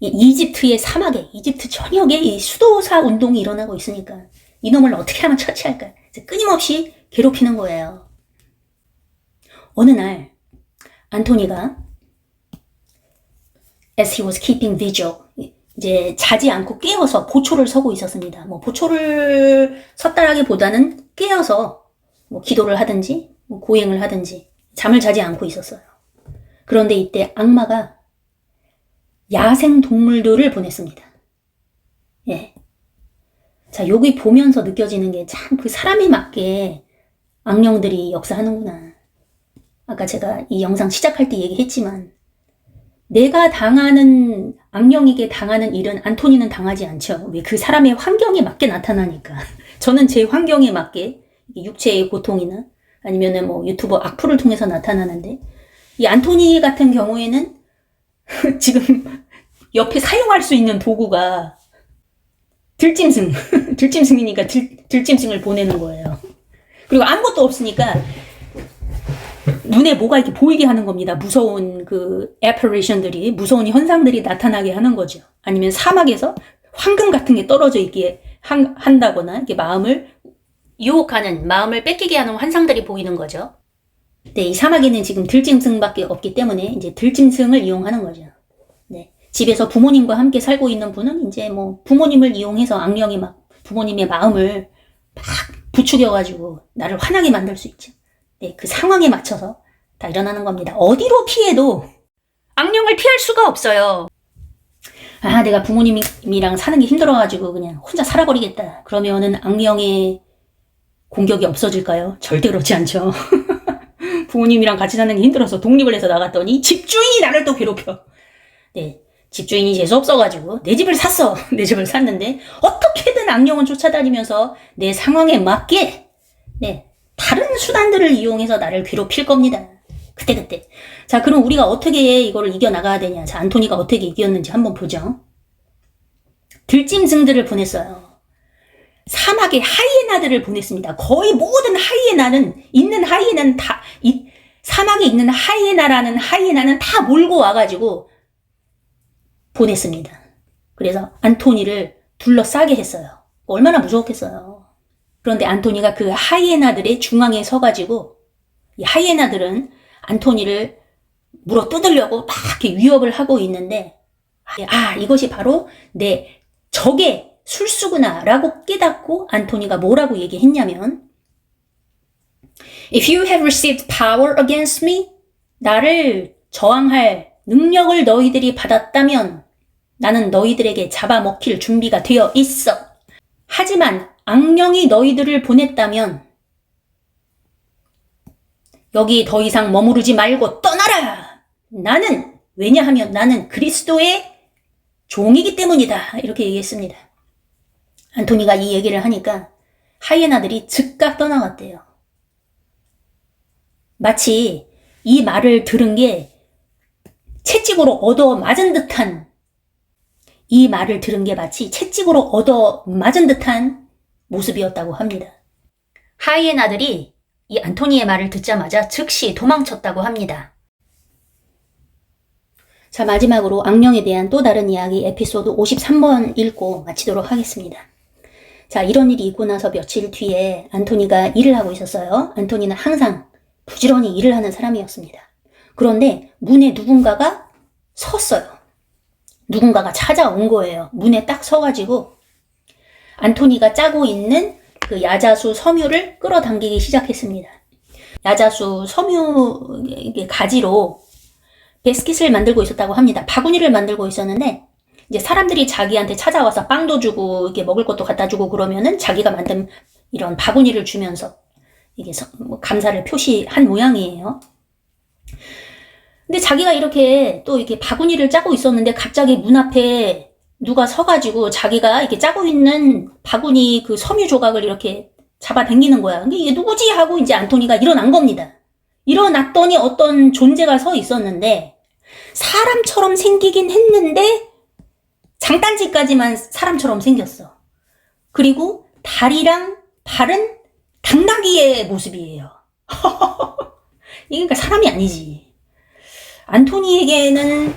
이집트의 사막에, 이집트 전역에 이 수도사 운동이 일어나고 있으니까 이놈을 어떻게 하면 처치할까? 끊임없이 괴롭히는 거예요. 어느 날 안토니가 as he was keeping vigil, 이제 자지 않고 깨어서 보초를 서고 있었습니다. 뭐 보초를 섰다라기보다는 깨어서 뭐 기도를 하든지 뭐 고행을 하든지 잠을 자지 않고 있었어요. 그런데 이때 악마가 야생 동물들을 보냈습니다. 예. 자, 여기 보면서 느껴지는 게 참 그 사람에 맞게 악령들이 역사하는구나. 아까 제가 이 영상 시작할 때 얘기했지만 내가 당하는, 악령에게 당하는 일은 안토니는 당하지 않죠. 왜? 그 사람의 환경에 맞게 나타나니까. 저는 제 환경에 맞게 육체의 고통이나 아니면은 뭐 유튜버 악플을 통해서 나타나는데 이 안토니 같은 경우에는 지금 옆에 사용할 수 있는 도구가 들짐승. 들짐승이니까 들짐승을 보내는 거예요. 그리고 아무것도 없으니까 눈에 뭐가 이렇게 보이게 하는 겁니다. 무서운 그 apparition들이, 무서운 현상들이 나타나게 하는 거죠. 아니면 사막에서 황금 같은 게 떨어져 있게 한다거나 이렇게 마음을 유혹하는, 마음을 뺏기게 하는 환상들이 보이는 거죠. 네, 이 사막에는 지금 들짐승밖에 없기 때문에 이제 들짐승을 이용하는 거죠. 네, 집에서 부모님과 함께 살고 있는 분은 이제 뭐 부모님을 이용해서 악령이 막 부모님의 마음을 막 부추겨가지고 나를 화나게 만들 수 있죠. 네, 그 상황에 맞춰서 다 일어나는 겁니다. 어디로 피해도 악령을 피할 수가 없어요. 아, 내가 부모님이랑 사는 게 힘들어가지고 그냥 혼자 살아버리겠다. 그러면은 악령의 공격이 없어질까요? 절대 그렇지 않죠. 부모님이랑 같이 사는 게 힘들어서 독립을 해서 나갔더니 집주인이 나를 또 괴롭혀. 네, 집주인이 재수없어가지고 내 집을 샀어. 내 집을 샀는데 어떻게든 악령은 쫓아다니면서 내 상황에 맞게 네, 다른 수단들을 이용해서 나를 괴롭힐 겁니다. 그때. 자, 그럼 우리가 어떻게 이거를 이겨나가야 되냐. 자, 안토니가 어떻게 이겼는지 한번 보죠. 들짐승들을 보냈어요. 사막에 하이에나들을 보냈습니다. 거의 모든 하이에나는 다, 사막에 있는 하이에나는 다 몰고 와가지고 보냈습니다. 그래서 안토니를 둘러싸게 했어요. 얼마나 무서웠겠어요. 그런데 안토니가 그 하이에나들의 중앙에 서가지고 이 하이에나들은 안토니를 물어 뜯으려고 막 이렇게 위협을 하고 있는데 이것이 바로 내 적의 술수구나 라고 깨닫고 안토니가 뭐라고 얘기했냐면 If you have received power against me, 나를 저항할 능력을 너희들이 받았다면 나는 너희들에게 잡아먹힐 준비가 되어 있어. 하지만 악령이 너희들을 보냈다면 여기 더 이상 머무르지 말고 떠나라. 왜냐하면 나는 그리스도의 종이기 때문이다. 이렇게 얘기했습니다. 안토니가 이 얘기를 하니까 하이에나들이 즉각 떠나갔대요. 마치 이 말을 들은 게 채찍으로 얻어맞은 듯한 모습이었다고 합니다. 하이에나들이 이 안토니의 말을 듣자마자 즉시 도망쳤다고 합니다. 자, 마지막으로 악령에 대한 또 다른 이야기 에피소드 53번 읽고 마치도록 하겠습니다. 자, 이런 일이 있고 나서 며칠 뒤에 안토니가 일을 하고 있었어요. 안토니는 항상 부지런히 일을 하는 사람이었습니다. 그런데 문에 누군가가 섰어요. 누군가가 찾아온 거예요. 문에 딱 서가지고 안토니가 짜고 있는 그 야자수 섬유를 끌어당기기 시작했습니다. 야자수 섬유 가지로 베스킷을 만들고 있었다고 합니다. 바구니를 만들고 있었는데 이제 사람들이 자기한테 찾아와서 빵도 주고 이렇게 먹을 것도 갖다 주고 그러면은 자기가 만든 이런 바구니를 주면서 이게 감사를 표시한 모양이에요. 근데 자기가 이렇게 또 이렇게 바구니를 짜고 있었는데 갑자기 문 앞에 누가 서가지고 자기가 이렇게 짜고 있는 바구니 그 섬유 조각을 이렇게 잡아당기는 거야. 근데 이게 누구지? 하고 이제 안토니가 일어난 겁니다. 일어났더니 어떤 존재가 서 있었는데 사람처럼 생기긴 했는데 장단지까지만 사람처럼 생겼어. 그리고 다리랑 발은 당나귀의 모습이에요. 이게 그러니까 사람이 아니지. 안토니에게는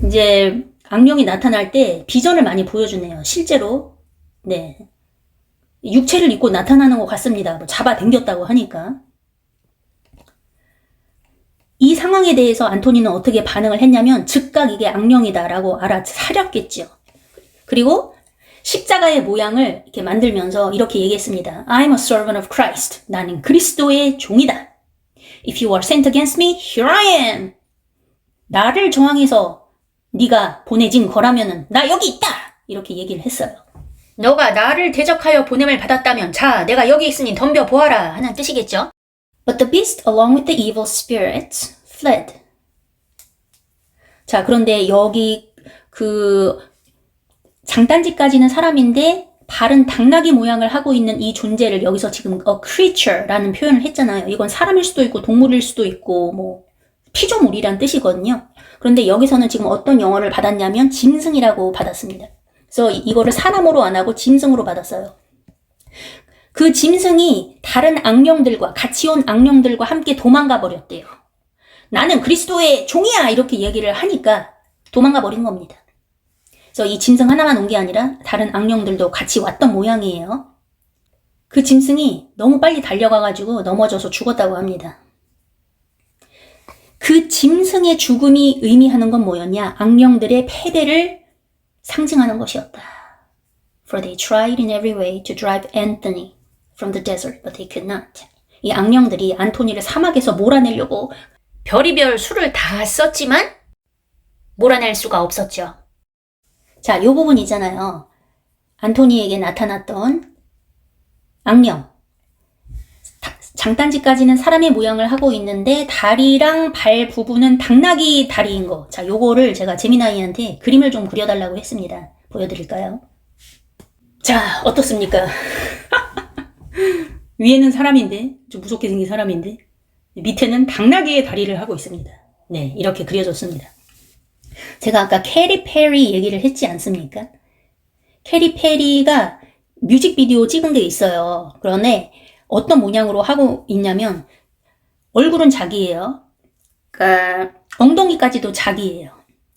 이제 악령이 나타날 때 비전을 많이 보여주네요. 실제로 네 육체를 입고 나타나는 것 같습니다. 잡아당겼다고 하니까. 이 상황에 대해서 안토니는 어떻게 반응을 했냐면 즉각 이게 악령이다라고 알아차렸겠죠. 그리고 십자가의 모양을 이렇게 만들면서 이렇게 얘기했습니다. I'm a servant of Christ. 나는 그리스도의 종이다. If you are sent against me, here I am. 나를 저항해서 네가 보내진 거라면은 나 여기 있다. 이렇게 얘기를 했어요. 너가 나를 대적하여 보냄을 받았다면 자, 내가 여기 있으니 덤벼보아라 하는 뜻이겠죠. But the beast along with the evil spirits fled. 자, 그런데 여기 그 장단지까지는 사람인데 발은 당나귀 모양을 하고 있는 이 존재를 여기서 지금 a creature라는 표현을 했잖아요. 이건 사람일 수도 있고 동물일 수도 있고 뭐 피조물이란 뜻이거든요. 그런데 여기서는 지금 어떤 영어를 받았냐면 짐승이라고 받았습니다. 그래서 이거를 사람으로 안 하고 짐승으로 받았어요. 그 짐승이 다른 악령들과 같이 온 악령들과 함께 도망가 버렸대요. 나는 그리스도의 종이야 이렇게 얘기를 하니까 도망가 버린 겁니다. 그래서 이 짐승 하나만 온 게 아니라 다른 악령들도 같이 왔던 모양이에요. 그 짐승이 너무 빨리 달려가가지고 넘어져서 죽었다고 합니다. 그 짐승의 죽음이 의미하는 건 뭐였냐? 악령들의 패배를 상징하는 것이었다. For they tried in every way to drive Anthony from the desert, but they could not. 이 악령들이 안토니를 사막에서 몰아내려고 별의별 수를 다 썼지만 몰아낼 수가 없었죠. 자, 요 부분 있잖아요. 안토니에게 나타났던 악령. 장단지까지는 사람의 모양을 하고 있는데 다리랑 발 부분은 당나귀 다리인 거. 자, 요거를 제가 재미나이한테 그림을 좀 그려달라고 했습니다. 보여드릴까요? 자, 어떻습니까? 위에는 사람인데, 좀 무섭게 생긴 사람인데, 밑에는 당나귀의 다리를 하고 있습니다. 네, 이렇게 그려졌습니다. 제가 아까 캐리 페리 얘기를 했지 않습니까? 캐리 페리가 뮤직비디오 찍은 게 있어요. 그런데 어떤 모양으로 하고 있냐면 얼굴은 자기예요. 그러니까 엉덩이까지도 자기예요.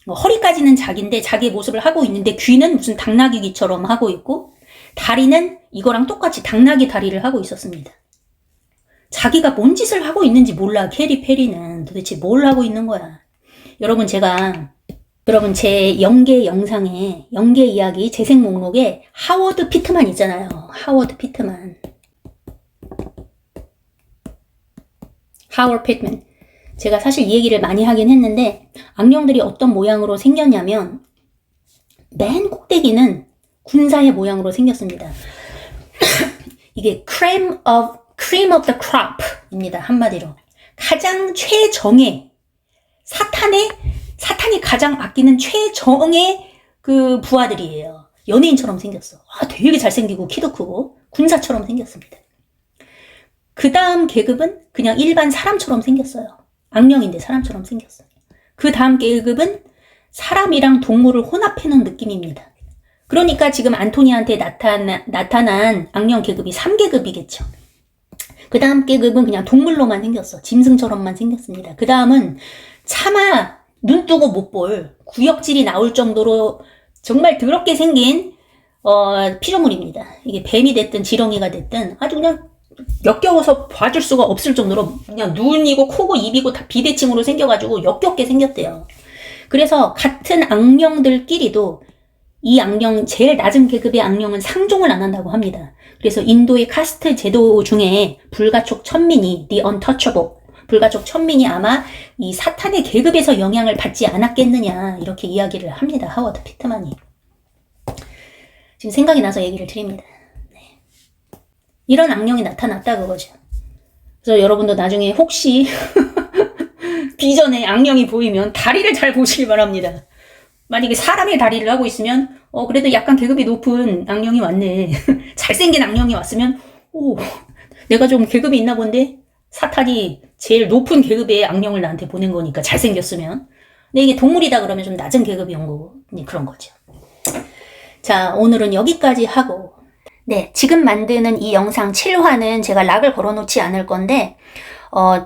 허리까지는 자기인데 자기의 모습을 하고 있는데 귀는 무슨 당나귀 귀처럼 하고 있고 다리는 이거랑 똑같이 당나귀 다리를 하고 있었습니다. 자기가 뭔 짓을 하고 있는지 몰라. 캐리 페리는 도대체 뭘 하고 있는 거야. 여러분 제 연계 영상에 연계 이야기 재생 목록에 하워드 피트만 있잖아요. 하워드 피트만. 하워드 피트만. 제가 사실 이 얘기를 많이 하긴 했는데 악령들이 어떤 모양으로 생겼냐면 맨 꼭대기는 군사의 모양으로 생겼습니다. 이게 cream of the crop입니다. 한마디로. 가장 최정예, 사탄이 가장 아끼는 최정예 그 부하들이에요. 연예인처럼 생겼어. 되게 잘생기고 키도 크고 군사처럼 생겼습니다. 그 다음 계급은 그냥 일반 사람처럼 생겼어요. 악령인데 사람처럼 생겼어요. 그 다음 계급은 사람이랑 동물을 혼합해 놓은 느낌입니다. 그러니까 지금 안토니한테 나타난 악령 계급이 3계급이겠죠. 그 다음 계급은 그냥 동물로만 생겼어. 짐승처럼만 생겼습니다. 그 다음은 차마 눈 뜨고 못 볼 구역질이 나올 정도로 정말 더럽게 생긴 피조물입니다. 이게 뱀이 됐든 지렁이가 됐든 아주 그냥 역겨워서 봐줄 수가 없을 정도로 그냥 눈이고 코고 입이고 다 비대칭으로 생겨가지고 역겹게 생겼대요. 그래서 같은 악령들끼리도 이 악령, 제일 낮은 계급의 악령은 상종을 안 한다고 합니다. 그래서 인도의 카스트 제도 중에 불가촉 천민이, the untouchable, 불가촉 천민이 아마 이 사탄의 계급에서 영향을 받지 않았겠느냐 이렇게 이야기를 합니다. 하워드 피트만이. 지금 생각이 나서 얘기를 드립니다. 네. 이런 악령이 나타났다 그거죠. 그래서 여러분도 나중에 혹시 비전에 악령이 보이면 다리를 잘 보시기 바랍니다. 만약에 사람의 다리를 하고 있으면 그래도 약간 계급이 높은 악령이 왔네. 잘생긴 악령이 왔으면 내가 좀 계급이 있나 본데 사탄이 제일 높은 계급의 악령을 나한테 보낸 거니까 잘생겼으면. 근데 이게 동물이다 그러면 좀 낮은 계급이 온 거고 그런 거죠. 자, 오늘은 여기까지 하고 네, 지금 만드는 이 영상 7화는 제가 락을 걸어놓지 않을 건데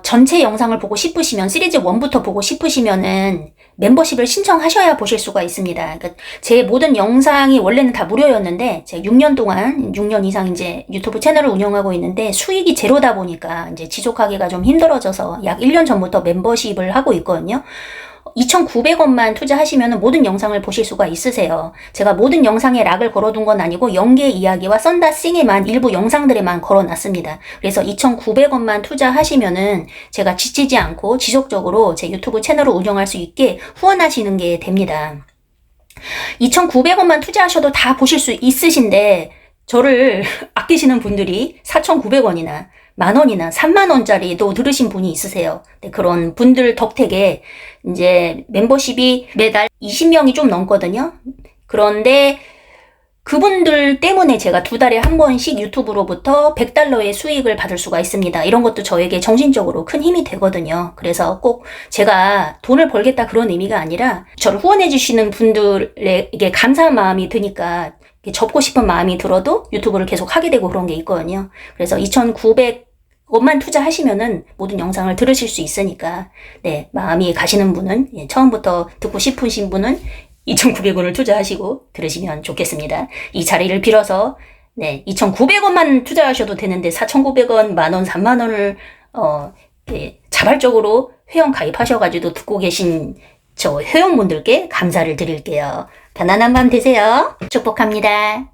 전체 영상을 보고 싶으시면 시리즈 1부터 보고 싶으시면은 멤버십을 신청하셔야 보실 수가 있습니다. 그러니까 제 모든 영상이 원래는 다 무료였는데 제가 6년 이상 이제 유튜브 채널을 운영하고 있는데 수익이 제로다 보니까 이제 지속하기가 좀 힘들어져서 약 1년 전부터 멤버십을 하고 있거든요. 2,900원만 투자하시면 모든 영상을 보실 수가 있으세요. 제가 모든 영상에 락을 걸어둔 건 아니고 연계 이야기와 썬다싱에만 일부 영상들에만 걸어놨습니다. 그래서 2,900원만 투자하시면은 제가 지치지 않고 지속적으로 제 유튜브 채널을 운영할 수 있게 후원하시는 게 됩니다. 2,900원만 투자하셔도 다 보실 수 있으신데 저를 아끼시는 분들이 4,900원이나 만원이나 3만원짜리도 들으신 분이 있으세요. 네, 그런 분들 덕택에 이제 멤버십이 매달 20명이 좀 넘거든요. 그런데 그분들 때문에 제가 2달에 한 번씩 유튜브로부터 $100의 수익을 받을 수가 있습니다. 이런 것도 저에게 정신적으로 큰 힘이 되거든요. 그래서 꼭 제가 돈을 벌겠다 그런 의미가 아니라 저를 후원해 주시는 분들에게 감사한 마음이 드니까 접고 싶은 마음이 들어도 유튜브를 계속 하게 되고 그런 게 있거든요. 그래서 2,900원만 투자하시면은 모든 영상을 들으실 수 있으니까, 네, 마음이 가시는 분은, 처음부터 듣고 싶으신 분은 2,900원을 투자하시고 들으시면 좋겠습니다. 이 자리를 빌어서, 네, 2,900원만 투자하셔도 되는데 4,900원, 만원, 3만원을, 자발적으로 회원 가입하셔가지고 듣고 계신 저 회원분들께 감사를 드릴게요. 편안한 밤 되세요. 축복합니다.